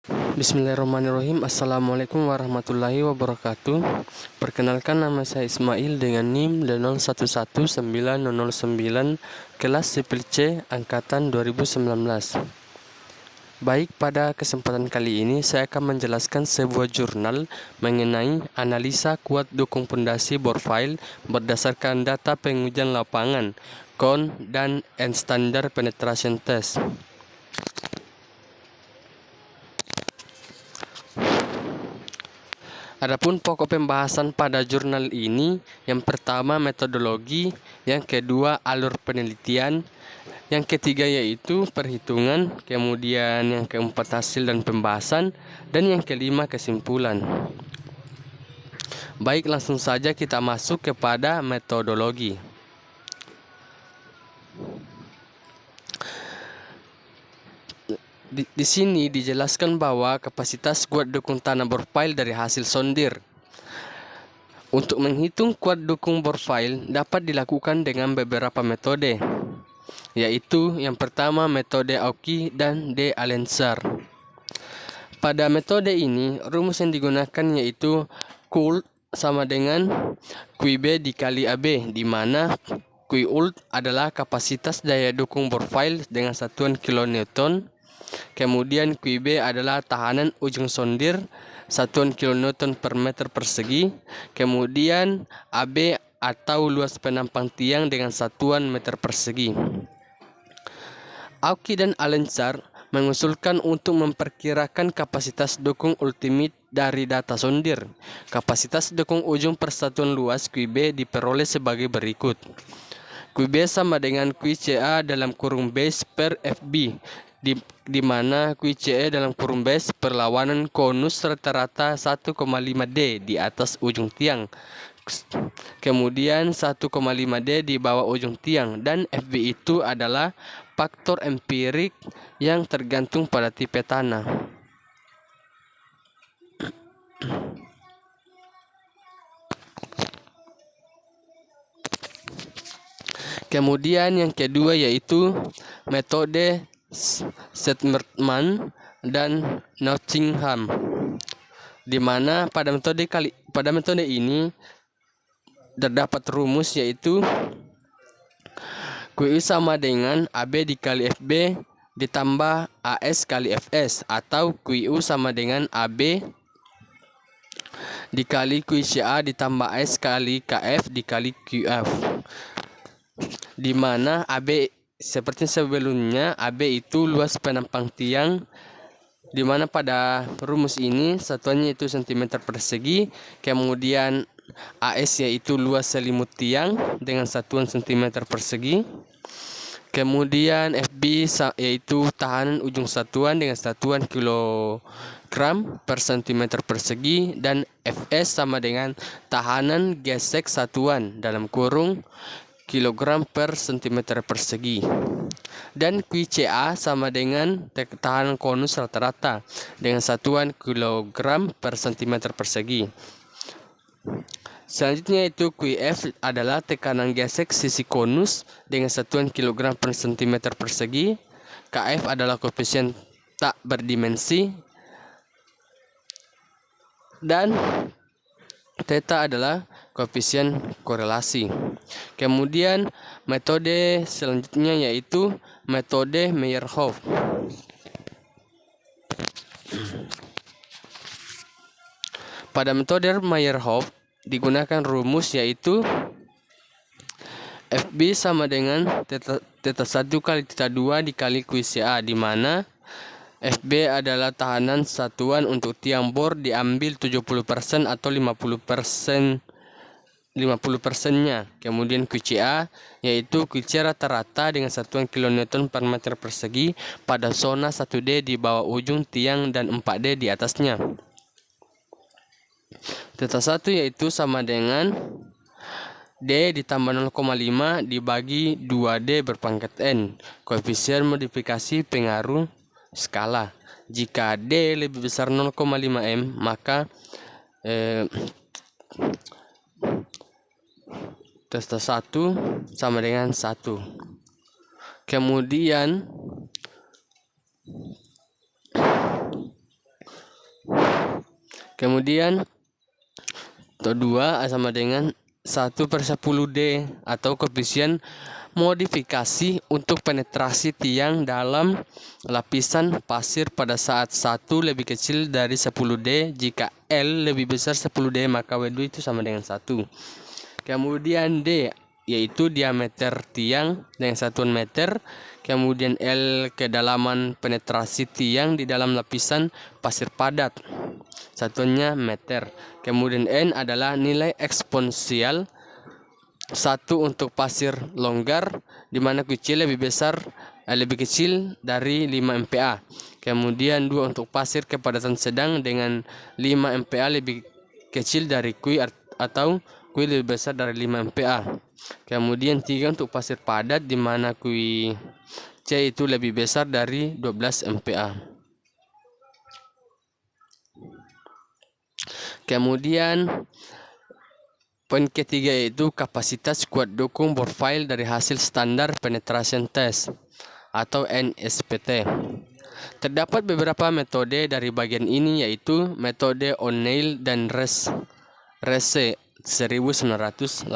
Bismillahirrahmanirrahim. Assalamualaikum warahmatullahi wabarakatuh. Perkenalkan, nama saya Ismail dengan NIM 011909 kelas sipil C angkatan 2019. Baik, pada kesempatan kali ini saya akan menjelaskan sebuah jurnal mengenai analisa kuat dukung pondasi bor file berdasarkan data pengujian lapangan, CON dan end standard penetration test. Adapun pokok pembahasan pada jurnal ini, yang pertama metodologi, yang kedua alur penelitian, yang ketiga yaitu perhitungan, kemudian yang keempat hasil dan pembahasan, dan yang kelima kesimpulan. Baik, langsung saja kita masuk kepada metodologi. Di sini dijelaskan bahwa kapasitas kuat dukung tanah bor file dari hasil sondir. Untuk menghitung kuat dukung bor file dapat dilakukan dengan beberapa metode, yaitu yang pertama metode Auki dan De Alensar. Pada metode ini, rumus yang digunakan yaitu Q sama dengan QB dikali AB, di mana Q adalah kapasitas daya dukung bor file dengan satuan kilonewton. Kemudian QB adalah tahanan ujung sondir, satuan kilonewton per meter persegi. Kemudian AB atau luas penampang tiang dengan satuan meter persegi. Auki dan Alensar mengusulkan untuk memperkirakan kapasitas dukung ultimate dari data sondir. Kapasitas dukung ujung persatuan luas QB diperoleh sebagai berikut. QB sama dengan QCA dalam kurung base per FB, di mana QCE dalam kurung base perlawanan konus rata-rata 1,5D di atas ujung tiang, kemudian 1,5D di bawah ujung tiang, dan FB itu adalah faktor empirik yang tergantung pada tipe tanah. Kemudian yang kedua yaitu metode Sedgman dan Nottingham, di mana pada metode ini terdapat rumus yaitu QI sama dengan AB dikali FB ditambah AS kali FS, atau QU sama dengan AB dikali QCA ditambah AS kali KF dikali QF, di mana AB seperti sebelumnya, AB itu luas penampang tiang, di mana pada rumus ini satuannya itu cm persegi, kemudian AS yaitu luas selimut tiang dengan satuan cm persegi, kemudian FB yaitu tahanan ujung satuan dengan satuan kilogram per cm persegi, dan FS sama dengan tahanan gesek satuan dalam kurung kilogram per cm persegi, dan QCA sama dengan tahanan konus rata-rata dengan satuan kilogram per cm persegi. Selanjutnya itu QF adalah tekanan gesek sisi konus dengan satuan kilogram per cm persegi. KF adalah koefisien tak berdimensi, dan theta adalah koefisien korelasi. Kemudian metode selanjutnya yaitu metode Meyerhof. Pada metode Meyerhof digunakan rumus yaitu FB sama dengan theta 1 kali theta 2 dikali QCA, di mana FB adalah tahanan satuan untuk tiang bor diambil 70% atau 50%-nya. Kemudian QCA yaitu QC rata-rata dengan satuan kilonewton per meter persegi pada zona 1D di bawah ujung tiang dan 4D di atasnya. Theta 1 yaitu sama dengan D ditambah 0,5 dibagi 2D berpangkat N, koefisien modifikasi pengaruh skala. Jika D lebih besar 0,5 M, maka theta 1 sama dengan 1. Kemudian Kemudian untuk 2 sama dengan 1/10D atau koefisien modifikasi untuk penetrasi tiang dalam lapisan pasir pada saat 1 lebih kecil dari 10D. Jika L lebih besar 10D maka W2 itu sama dengan 1. Kemudian D yaitu diameter tiang dengan satuan meter. Kemudian L kedalaman penetrasi tiang di dalam lapisan pasir padat, satuannya meter. Kemudian N adalah nilai eksponensial 1 untuk pasir longgar di mana QC lebih kecil dari 5 MPa. Kemudian 2 untuk pasir kepadatan sedang dengan 5 MPa lebih kecil dari Q atau Q lebih besar dari 5 MPa. Kemudian 3 untuk pasir padat di mana QC itu lebih besar dari 12 MPa. Kemudian poin ketiga yaitu kapasitas kuat dukung profil dari hasil standar penetration test atau NSPT. Terdapat beberapa metode dari bagian ini yaitu metode O'Neill dan Rese 1989.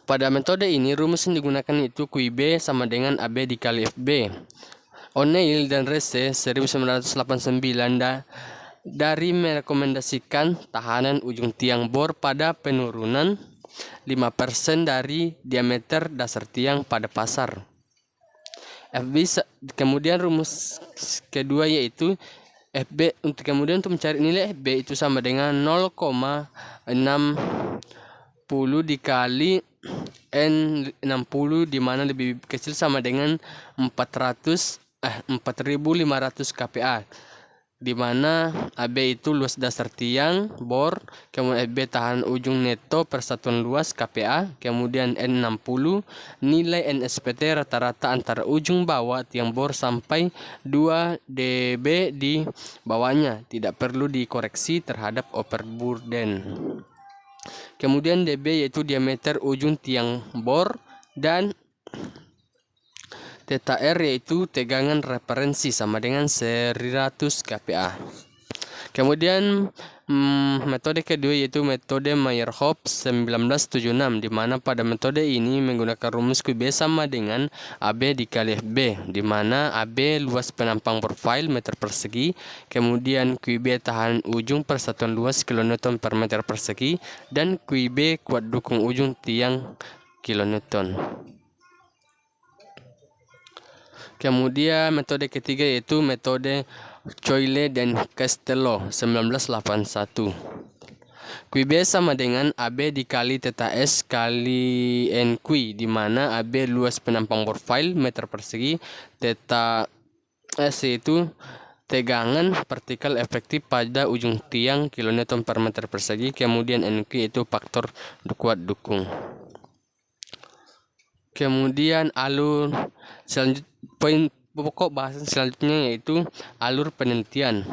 Pada metode ini rumus yang digunakan itu QIB sama dengan AB dikali FB. O'Neill dan Rese 1989 dari merekomendasikan tahanan ujung tiang bor pada penurunan 5% dari diameter dasar tiang pada pasar. Kemudian rumus kedua yaitu FB untuk mencari nilai FB itu sama dengan 0,60 dikali N60 di mana lebih kecil sama dengan 4.500 kPa, di mana AB itu luas dasar tiang bor, kemudian FB tahan ujung neto persatuan luas kPa, kemudian N60 nilai NSPT rata-rata antara ujung bawah tiang bor sampai 2 dB di bawahnya, tidak perlu dikoreksi terhadap overburden. Kemudian dB yaitu diameter ujung tiang bor dan Theta R yaitu tegangan referensi sama dengan 100 kPa. Kemudian metode kedua yaitu metode Meyerhof 1976 di mana pada metode ini menggunakan rumus QB sama dengan AB dikali FB di mana AB luas penampang profil meter persegi, kemudian QB tahan ujung persatuan luas kilonewton per meter persegi dan QB kuat dukung ujung tiang kilonewton. Kemudian metode ketiga yaitu metode Coyle dan Castello 1981. QB sama dengan AB dikali Theta S kali NQ di mana AB luas penampang profil meter persegi, Theta S itu tegangan partikel efektif pada ujung tiang kilonewton per meter persegi, kemudian NQ itu faktor kuat dukung. Kemudian alur selanjutnya, poin pokok bahasan selanjutnya yaitu alur penelitian.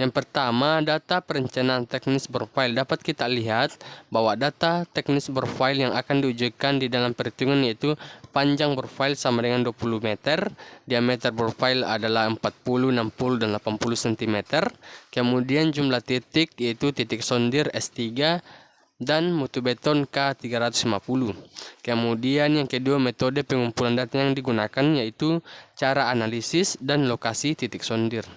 Yang pertama, data perencanaan teknis profil. Dapat kita lihat bahwa data teknis profil yang akan diujikan di dalam perhitungan yaitu panjang profil sama dengan 20 meter, diameter profil adalah 40, 60, dan 80 cm. Kemudian jumlah titik yaitu titik sondir S3 dan mutu beton K350. Kemudian yang kedua, metode pengumpulan data yang digunakan yaitu cara analisis dan lokasi titik sondir.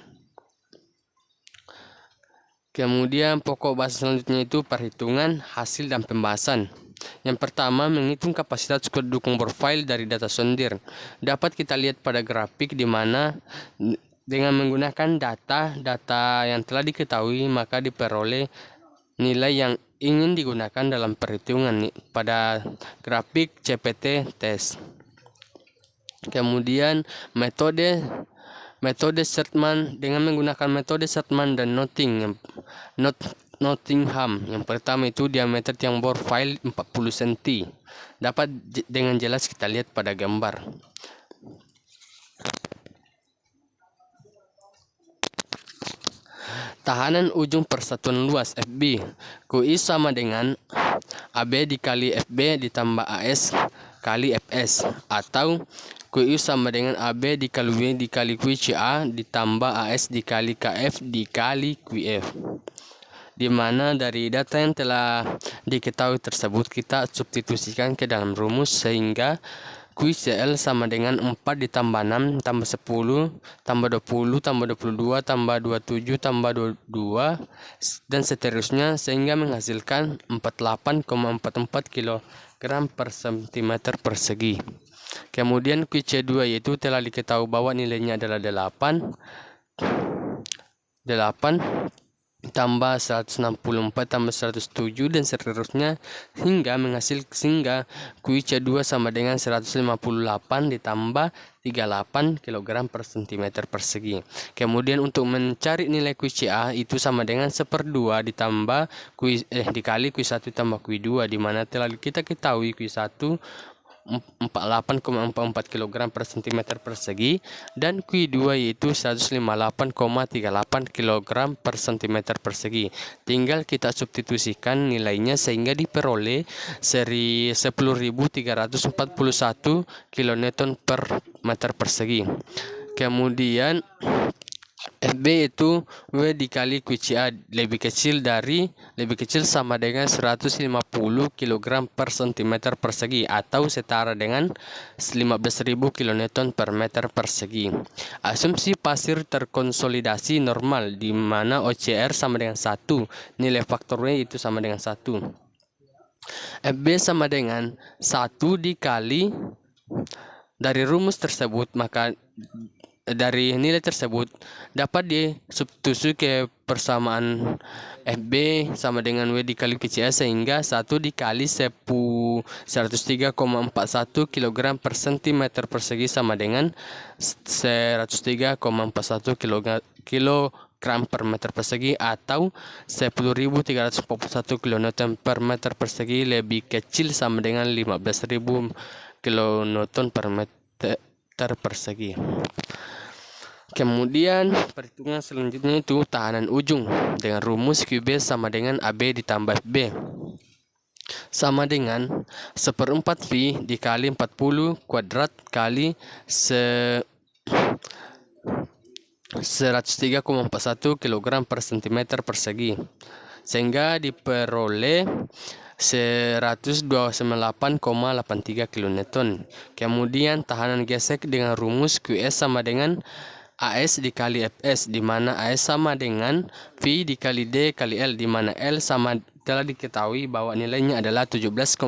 Kemudian pokok bahasa selanjutnya itu perhitungan, hasil, dan pembahasan. Yang pertama, menghitung kapasitas kuat dukung profil dari data sondir. Dapat kita lihat pada grafik di mana dengan menggunakan data yang telah diketahui maka diperoleh nilai yang ingin digunakan dalam perhitungan pada grafik CPT test. Kemudian metode Sherman dengan menggunakan metode Sherman dan Nottingham. Yang pertama itu diameter tiang bor file 40 cm. Dapat dengan jelas kita lihat pada gambar. Tahanan ujung persatuan luas FB QI sama dengan AB dikali FB ditambah AS kali FS, atau QU sama dengan AB dikali W dikali QCA ditambah AS dikali KF dikali QF. Di mana dari data yang telah diketahui tersebut kita substitusikan ke dalam rumus sehingga QCL sama dengan 4 ditambah 6 tambah 10 tambah 20 tambah 22 tambah 27 tambah 22 dan seterusnya sehingga menghasilkan 48,44 kg per cm persegi. Kemudian QC2 yaitu telah diketahui bahwa nilainya adalah 8 tambah 164 tambah 107 dan seterusnya hingga menghasilkan QC2 sama dengan 158 ditambah 38 kg per cm persegi. Kemudian untuk mencari nilai QCA itu sama dengan 1/2 ditambah dikali Q1 tambah Q2 di mana telah kita ketahui Q1 48,44 kg per cm persegi dan Q2 yaitu 158,38 kg per cm persegi. Tinggal kita substitusikan nilainya sehingga diperoleh 10.341 kN per meter persegi. Kemudian FB itu W dikali QCA lebih kecil sama dengan 150 kg per cm persegi atau setara dengan 15.000 kN per meter persegi. Asumsi pasir terkonsolidasi normal di mana OCR sama dengan 1, nilai faktor W itu sama dengan 1. FB sama dengan 1 dikali dari rumus tersebut, maka dari nilai tersebut dapat disubstitusi ke persamaan FB sama dengan W dikali QCA sehingga 1 dikali 103,41 kg per cm persegi sama dengan 103,41 kg per meter persegi atau 10.341 kN per meter persegi lebih kecil sama dengan 15.000 kN per meter persegi. Kemudian perhitungan selanjutnya itu tahanan ujung dengan rumus QB sama dengan AB ditambah FB sama dengan 1/4 V dikali 40 kuadrat kali 103,41 kg per cm persegi sehingga diperoleh 128,83 kN. Kemudian tahanan gesek dengan rumus QS sama dengan AS dikali FS di mana AS sama dengan V dikali D kali L di mana L sama telah diketahui bahwa nilainya adalah 17,40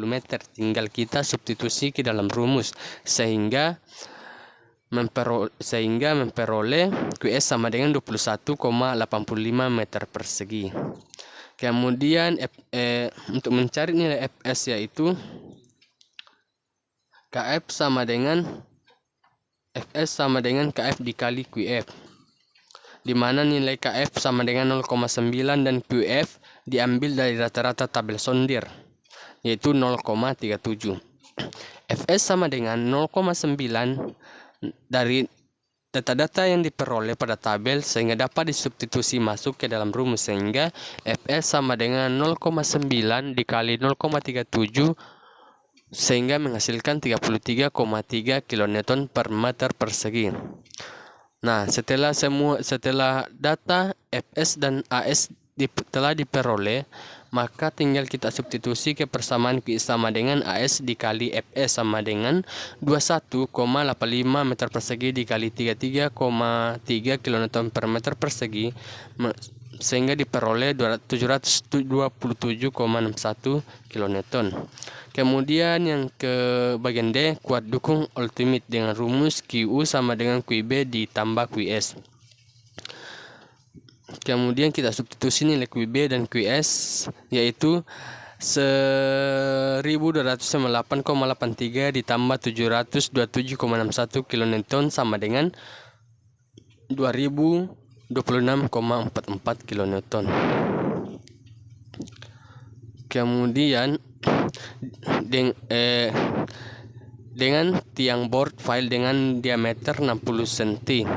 meter. Tinggal kita substitusi ke dalam rumus sehingga memperoleh QS sama dengan 21,85 meter persegi. Kemudian untuk mencari nilai FS yaitu KF sama dengan FS sama dengan KF dikali QF di mana nilai KF sama dengan 0,9 dan QF diambil dari rata-rata tabel sondir yaitu 0,37. FS sama dengan 0,9 dari data-data yang diperoleh pada tabel sehingga dapat disubstitusi masuk ke dalam rumus sehingga FS sama dengan 0,9 dikali 0,37 sehingga menghasilkan 33,3 kN per meter persegi. Nah, setelah data FS dan AS telah diperoleh, maka tinggal kita substitusi ke persamaan Q sama dengan AS dikali FS sama dengan 21,85 meter persegi dikali 33,3 kN per meter persegi sehingga diperoleh 727,61 kN. Kemudian yang ke bagian D, kuat dukung ultimate dengan rumus QU sama dengan QB ditambah QS. Kemudian kita substitusi nilai QB dan QS yaitu 1208,83 ditambah 727,61 kN sama dengan 2026,44 kN. Kemudian dengan tiang board file dengan diameter 60 cm.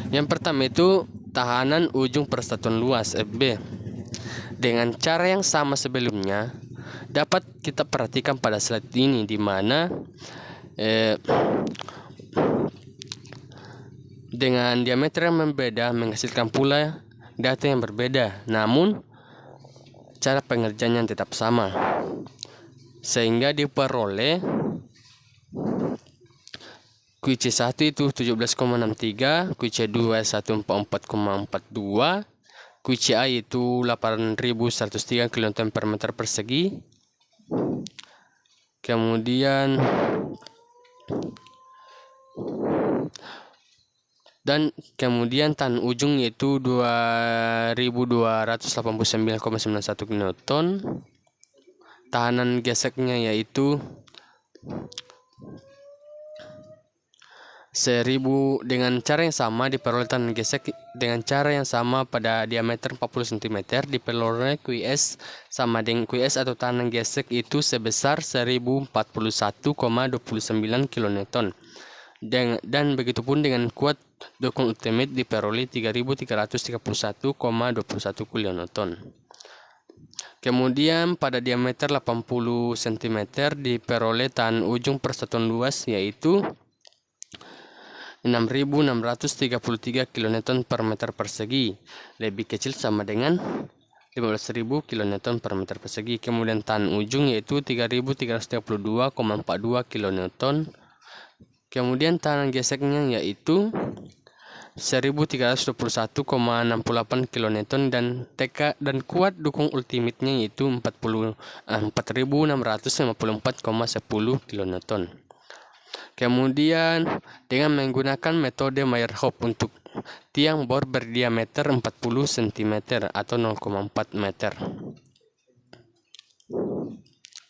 Yang pertama itu tahanan ujung persatuan luas FB. Dengan cara yang sama sebelumnya, dapat kita perhatikan pada slide ini, di mana dengan diameter yang berbeda menghasilkan pula data yang berbeda, namun cara pengerjaannya tetap sama, sehingga diperoleh QC1 itu 17,63, QC2 144,42, QCI itu 8.103 kN per meter persegi. Kemudian tahan ujung yaitu 2289,91 kN. Tahanan geseknya yaitu 1000 dengan cara yang sama diperoleh tahanan gesek dengan cara yang sama pada diameter 40 cm diperoleh QS sama dengan QS atau tahanan gesek itu sebesar 1041,29 kN. Dan begitupun dengan kuat dukung ultimate diperoleh 3331,21 kN. Kemudian pada diameter 80 cm diperoleh tahan ujung persatuan luas yaitu 6.633 kN per meter persegi, lebih kecil sama dengan 15.000 kN per meter persegi. Kemudian tahan ujung yaitu 3.332,42 kN. Kemudian tahanan geseknya yaitu 1.321,68 kN dan kuat dukung ultimate-nya yaitu 4.654,10 kN. Kemudian dengan menggunakan metode Meyerhof untuk tiang bor berdiameter 40 cm atau 0,4 meter.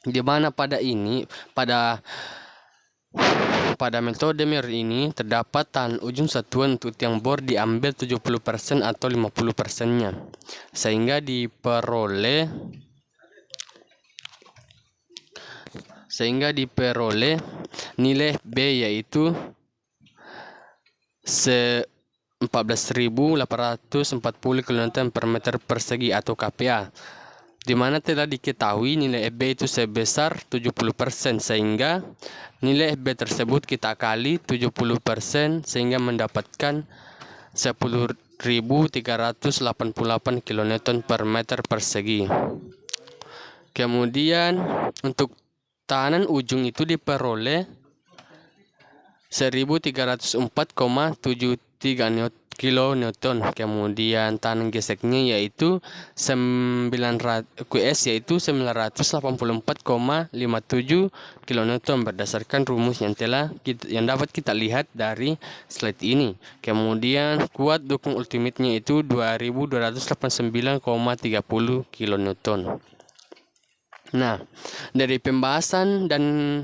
Di mana pada metode Meyer ini terdapat tahan ujung satuan untuk tiang bor diambil 70% atau 50%-nya, sehingga diperoleh nilai B yaitu 14.840 kN per meter persegi atau KPA, di mana telah diketahui nilai FB itu sebesar 70%, sehingga nilai FB tersebut kita kali 70% sehingga mendapatkan 10.388 kN per meter persegi. Kemudian untuk tahanan ujung itu diperoleh 1304,73 kN. Kemudian tahanan geseknya yaitu QS yaitu 984,57 kN berdasarkan rumus yang dapat kita lihat dari slide ini. Kemudian kuat dukung ultimate-nya itu 2289,30 kN. Nah, dari pembahasan dan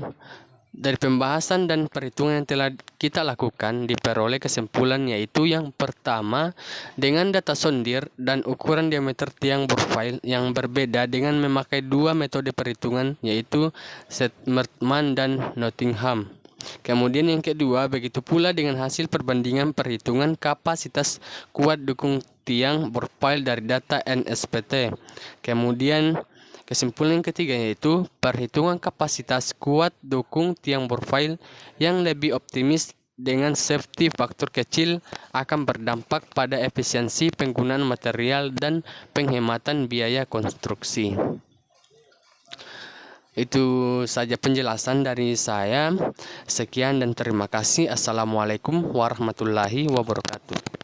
perhitungan yang telah kita lakukan diperoleh kesimpulan yaitu yang pertama, dengan data sondir dan ukuran diameter tiang profile yang berbeda dengan memakai dua metode perhitungan yaitu Sedgman dan Nottingham. Kemudian yang kedua, begitu pula dengan hasil perbandingan perhitungan kapasitas kuat dukung tiang profile dari data NSPT. Kemudian kesimpulan yang ketiga yaitu perhitungan kapasitas kuat dukung tiang profile yang lebih optimis dengan safety faktor kecil akan berdampak pada efisiensi penggunaan material dan penghematan biaya konstruksi. Itu saja penjelasan dari saya. Sekian dan terima kasih. Assalamualaikum warahmatullahi wabarakatuh.